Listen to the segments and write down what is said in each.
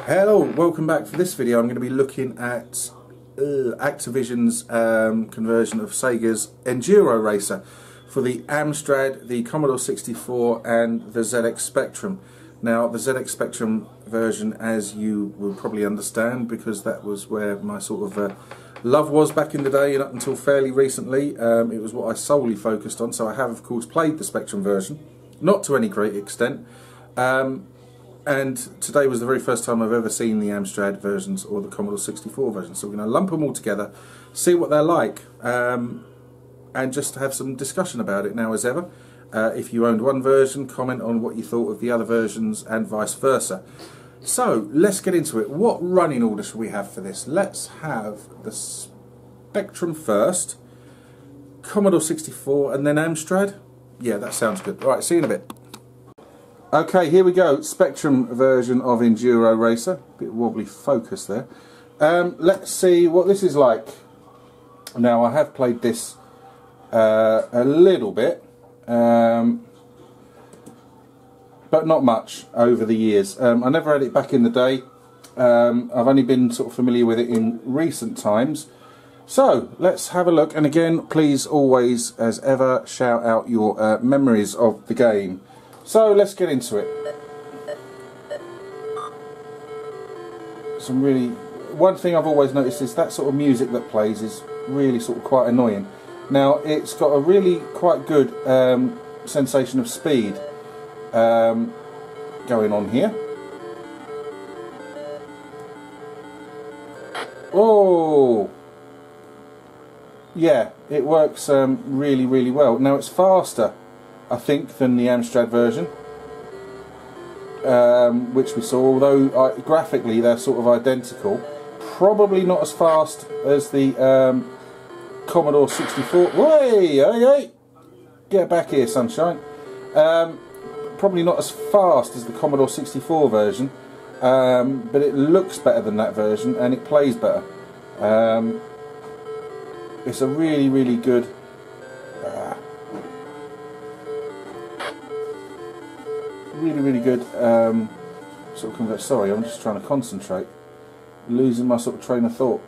Hello, welcome back. For this video I'm going to be looking at Activision's conversion of Sega's Enduro Racer for the Amstrad, the Commodore 64 and the ZX Spectrum. Now the ZX Spectrum version, as you will probably understand, because that was where my sort of love was back in the day and up until fairly recently, it was what I solely focused on, so I have of course played the Spectrum version, not to any great extent. And today was the very first time I've ever seen the Amstrad versions or the Commodore 64 version. So we're going to lump them all together, see what they're like, and just have some discussion about it now as ever. If you owned one version, comment on what you thought of the other versions and vice versa. So let's get into it. What running order should we have for this? Let's have the Spectrum first, Commodore 64 and then Amstrad. Yeah, that sounds good. Alright, see you in a bit. Okay, here we go. Spectrum version of Enduro Racer. Bit wobbly focus there. Let's see what this is like. Now, I have played this a little bit, but not much over the years. I never had it back in the day. I've only been sort of familiar with it in recent times. So, let's have a look. And again, please always, as ever, shout out your memories of the game. So let's get into it. One thing I've always noticed is that sort of music that plays is really sort of quite annoying. Now it's got a really quite good sensation of speed going on here. Oh, yeah, it works really well. Now it's faster, I think, than the Amstrad version, which we saw, although graphically they're sort of identical. Probably not as fast as the Commodore 64. Hey, get back here, sunshine. Probably not as fast as the Commodore 64 version, but it looks better than that version and it plays better. It's a really good really good sort of convert. Sorry, I'm just trying to concentrate, losing my sort of train of thought.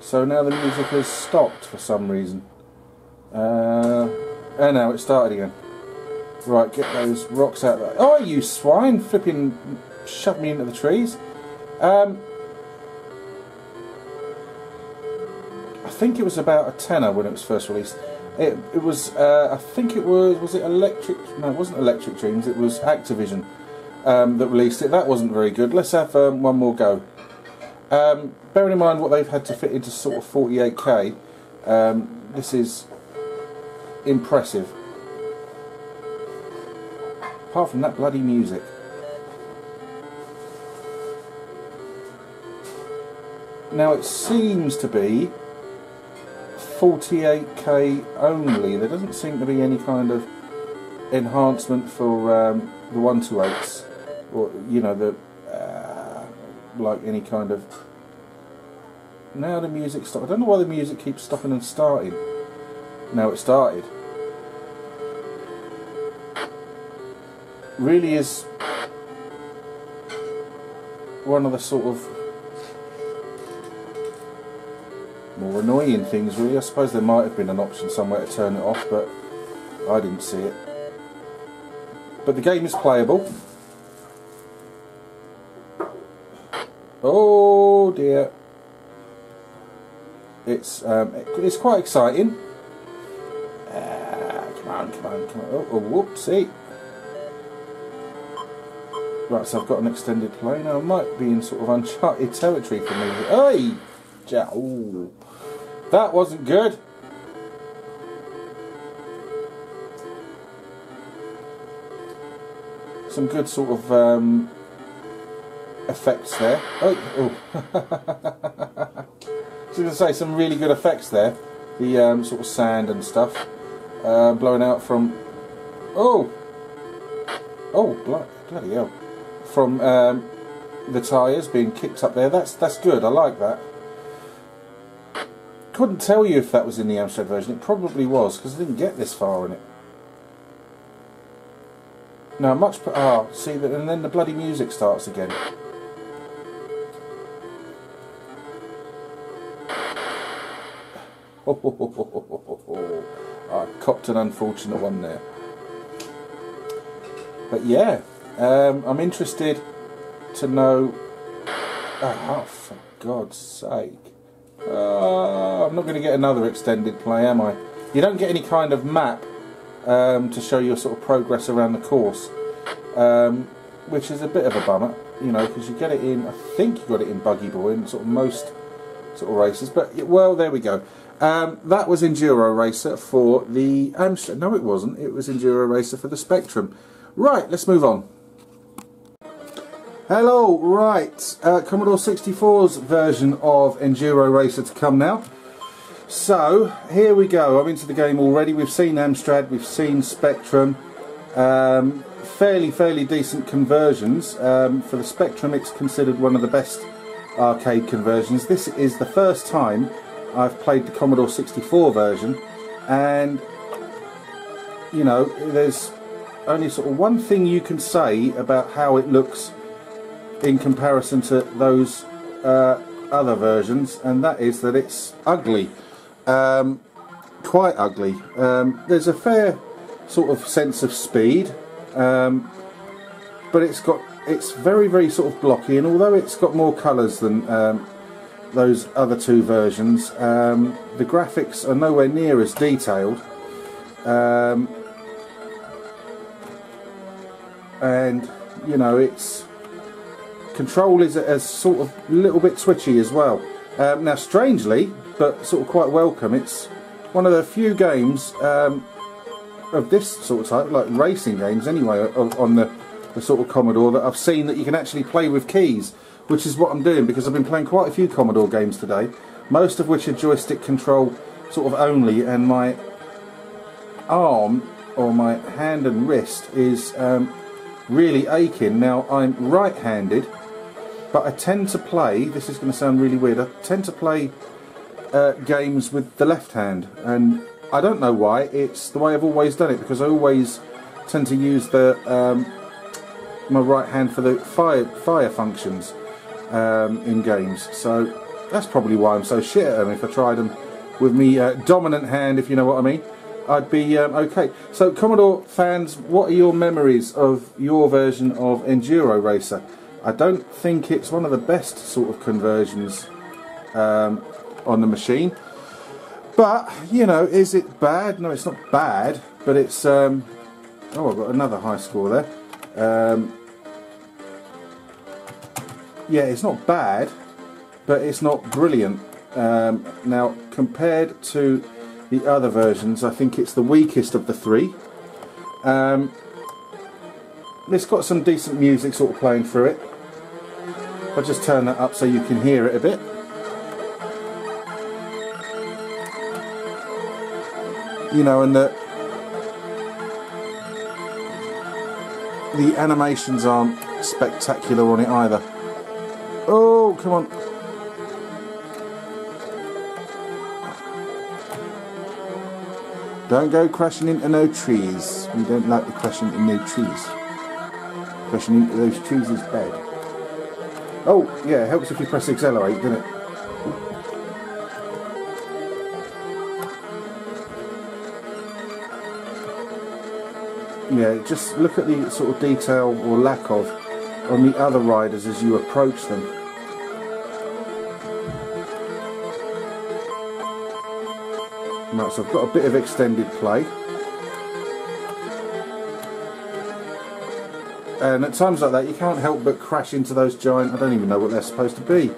So now the music has stopped for some reason, and now it started again. Right, get those rocks out there. Oh, you swine, flipping shove me into the trees. I think it was about a tenner when it was first released. It was, I think it was it Electric? No, it wasn't Electric Dreams, it was Activision that released it. That wasn't very good. Let's have one more go. Bearing in mind what they've had to fit into sort of 48K, this is impressive. Apart from that bloody music. Now it seems to be 48K only. There doesn't seem to be any kind of enhancement for the 128s, or you know, the like any kind of. Now the music stopped. I don't know why the music keeps stopping and starting. Now it started. Really is one of the sort of more annoying things, really. I suppose there might have been an option somewhere to turn it off, but I didn't see it. But the game is playable. Oh dear. It's quite exciting. Come on. Oh, whoopsie. Right, so I've got an extended play now. I might be in sort of uncharted territory for me. Hey! Oh, that wasn't good. Some good sort of effects there. Oh. I was going to say, some really good effects there. The sort of sand and stuff blowing out from. Oh, bloody hell! From the tyres being kicked up there. That's good. I like that. Couldn't tell you if that was in the Amstrad version. It probably was, because I didn't get this far in it. No, much. Ah, see that, and then the bloody music starts again. I copped an unfortunate one there. But yeah, I'm interested to know. Oh, for God's sake! I'm not going to get another extended play, am I? You don't get any kind of map to show your sort of progress around the course, which is a bit of a bummer, you know, because you get it in. I think you got it in Buggy Boy and sort of most sort of races. But well, there we go. That was Enduro Racer for the Amstrad. No, it wasn't. It was Enduro Racer for the Spectrum. Right, let's move on. Hello, right. Commodore 64's version of Enduro Racer to come now. So, here we go. I'm into the game already. We've seen Amstrad, we've seen Spectrum. Fairly decent conversions. For the Spectrum, it's considered one of the best arcade conversions. This is the first time I've played the Commodore 64 version, and you know, there's only sort of one thing you can say about how it looks in comparison to those other versions, and that is that it's ugly, quite ugly. There's a fair sort of sense of speed, but it's very sort of blocky, and although it's got more colours than those other two versions, the graphics are nowhere near as detailed, and you know, its control is sort of a little bit twitchy as well. Now, strangely, but sort of quite welcome, it's one of the few games of this sort of type, like racing games anyway, on the sort of Commodore, that I've seen that you can actually play with keys, which is what I'm doing, because I've been playing quite a few Commodore games today, most of which are joystick control sort of only, and my arm, or my hand and wrist, is really aching. Now, I'm right-handed, but I tend to play, this is going to sound really weird, I tend to play games with the left hand, and I don't know why. It's the way I've always done it, because I always tend to use the my right hand for the fire functions in games, so that's probably why I'm so shit at them. If I tried them with me dominant hand, if you know what I mean, I'd be okay. So, Commodore fans, what are your memories of your version of Enduro Racer? I don't think it's one of the best sort of conversions on the machine, but you know, is it bad? No, it's not bad, but it's oh, I've got another high score there. Yeah, it's not bad, but it's not brilliant. Now, compared to the other versions, I think it's the weakest of the three. It's got some decent music sort of playing through it. I'll just turn that up so you can hear it a bit. You know, and the animations aren't spectacular on it either. Oh, come on. Don't go crashing into no trees. We don't like to crash into no trees. Crashing into those trees is bad. Oh, yeah, it helps if you press accelerate, doesn't it? Yeah, just look at the sort of detail, or lack of, on the other riders as you approach them. Right, so I've got a bit of extended play, and at times like that you can't help but crash into those giant, I don't even know what they're supposed to be.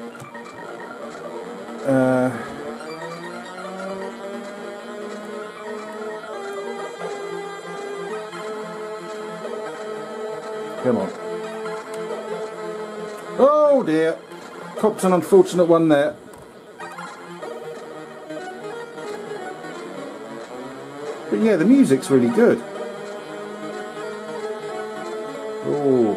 Come on. Oh dear, copped an unfortunate one there. But yeah, the music's really good. Oh.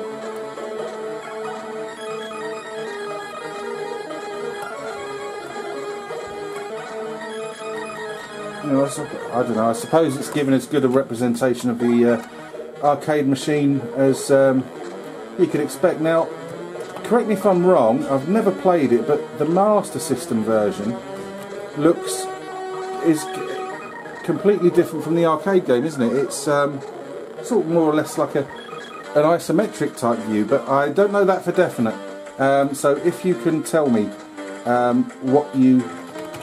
You know, I don't know, I suppose it's given as good a representation of the arcade machine as you could expect. Now, correct me if I'm wrong, I've never played it, but the Master System version looks is completely different from the arcade game, isn't it? It's sort of more or less like an isometric type view, but I don't know that for definite. So if you can tell me what you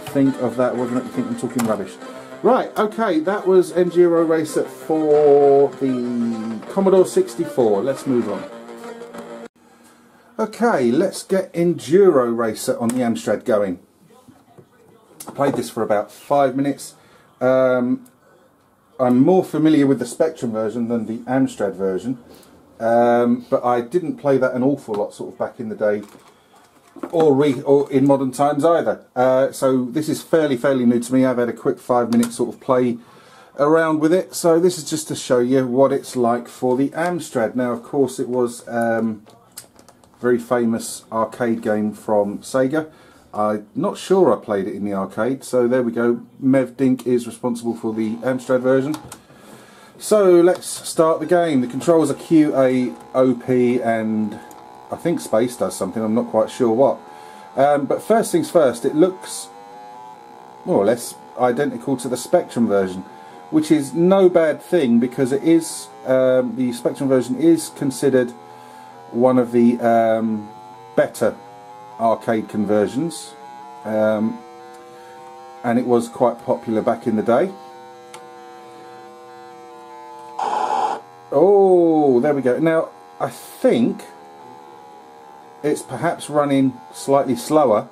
think of that, whether or not you think I'm talking rubbish. Right, okay, that was Enduro Racer for the Commodore 64. Let's move on. Okay, let's get Enduro Racer on the Amstrad going. I played this for about 5 minutes. I'm more familiar with the Spectrum version than the Amstrad version, but I didn't play that an awful lot sort of back in the day, or in modern times either. So this is fairly new to me. I've had a quick 5 minute sort of play around with it, so this is just to show you what it's like for the Amstrad. Now of course it was very famous arcade game from Sega. I'm not sure I played it in the arcade, so there we go. Mev Dink is responsible for the Amstrad version. So let's start the game. The controls are Q, A, O, P, and I think space does something, I'm not quite sure what. But first things first, it looks more or less identical to the Spectrum version, which is no bad thing, because it is the Spectrum version is considered one of the better arcade conversions, and it was quite popular back in the day. Oh, there we go. Now I think it's perhaps running slightly slower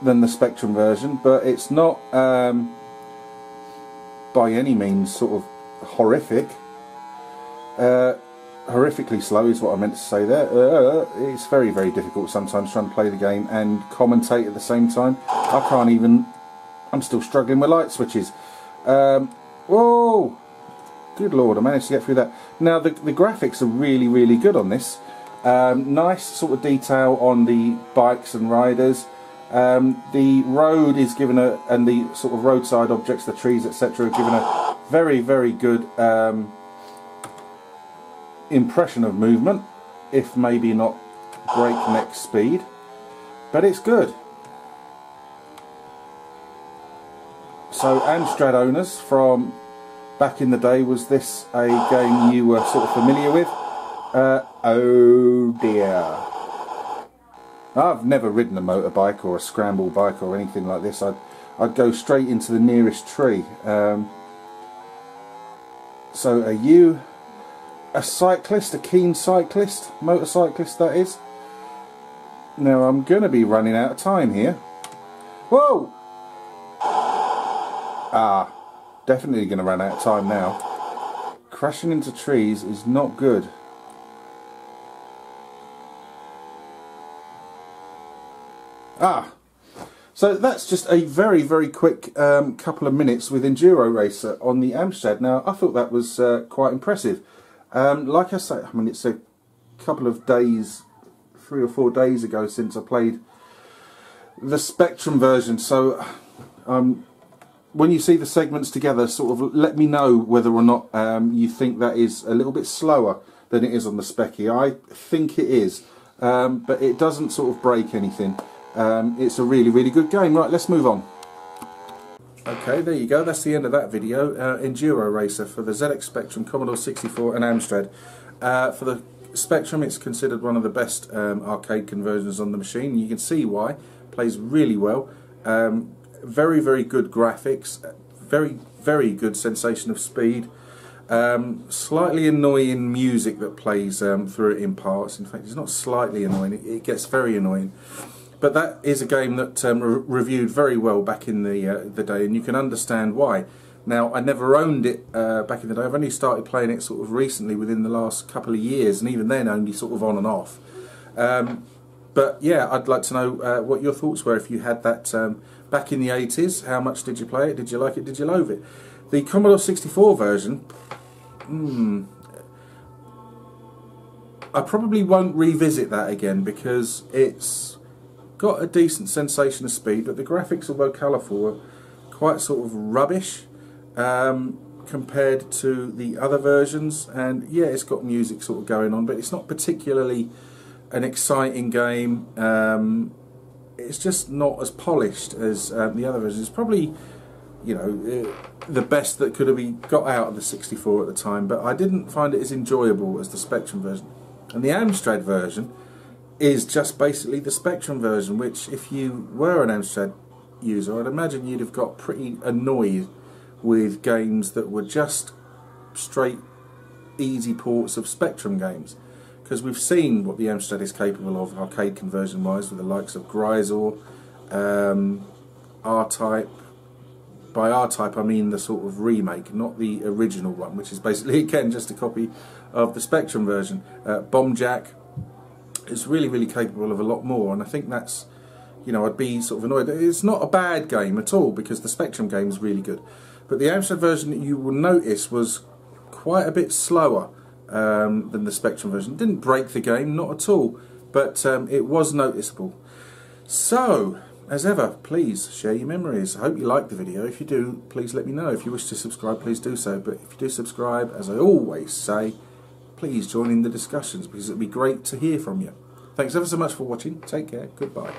than the Spectrum version, but it's not by any means sort of horrific. Horrifically slow is what I meant to say there. It's very difficult sometimes trying to play the game and commentate at the same time. I can't even, I'm still struggling with light switches. Whoa, good lord, I managed to get through that. Now the graphics are really good on this. Nice sort of detail on the bikes and riders. The road is given a, and the sort of roadside objects, the trees, etc., are given a very good impression of movement, if maybe not breakneck speed, but it's good. So Amstrad owners, from back in the day, was this a game you were sort of familiar with? Oh dear, I've never ridden a motorbike or a scramble bike or anything like this. I'd go straight into the nearest tree. So are you a cyclist, a keen cyclist, motorcyclist that is? Now I'm going to be running out of time here. Whoa! Ah, definitely going to run out of time now. Crashing into trees is not good. Ah, so that's just a very quick couple of minutes with Enduro Racer on the Amstrad. Now I thought that was quite impressive. Like I say, I mean, it's a couple of days, 3 or 4 days ago since I played the Spectrum version, so when you see the segments together, sort of let me know whether or not you think that is a little bit slower than it is on the Specky. I think it is, but it doesn't sort of break anything. It's a really good game. Right, let's move on. Okay, there you go, that's the end of that video. Enduro Racer for the ZX Spectrum, Commodore 64 and Amstrad. For the Spectrum, it's considered one of the best arcade conversions on the machine. You can see why. Plays really well. Very good graphics, very good sensation of speed. Slightly annoying music that plays through it in parts. In fact, it's not slightly annoying, it gets very annoying. But that is a game that reviewed very well back in the day, and you can understand why. Now, I never owned it back in the day. I've only started playing it sort of recently, within the last couple of years, and even then only sort of on and off. But yeah, I'd like to know what your thoughts were if you had that back in the 80s. How much did you play it? Did you like it? Did you loathe it? The Commodore 64 version, I probably won't revisit that again, because it's got a decent sensation of speed, but the graphics, although colourful, are quite sort of rubbish compared to the other versions. And yeah, it's got music sort of going on, but it's not particularly an exciting game. It's just not as polished as the other versions. It's probably, you know, the best that could have been got out of the 64 at the time, but I didn't find it as enjoyable as the Spectrum version. And the Amstrad version is just basically the Spectrum version, which if you were an Amstrad user, I'd imagine you'd have got pretty annoyed with games that were just straight easy ports of Spectrum games, because we've seen what the Amstrad is capable of arcade conversion wise with the likes of Grisor, R-Type. By R-Type I mean the sort of remake, not the original one, which is basically again just a copy of the Spectrum version. Bomb Jack is really capable of a lot more, and I think that's, you know, I'd be sort of annoyed. It's not a bad game at all because the Spectrum game is really good, but the Amstrad version, you will notice, was quite a bit slower than the Spectrum version. It didn't break the game, not at all, but it was noticeable. So, as ever, please share your memories. I hope you liked the video. If you do, please let me know. If you wish to subscribe, please do so. But if you do subscribe, as I always say, please join in the discussions, because it would be great to hear from you. Thanks ever so much for watching. Take care. Goodbye.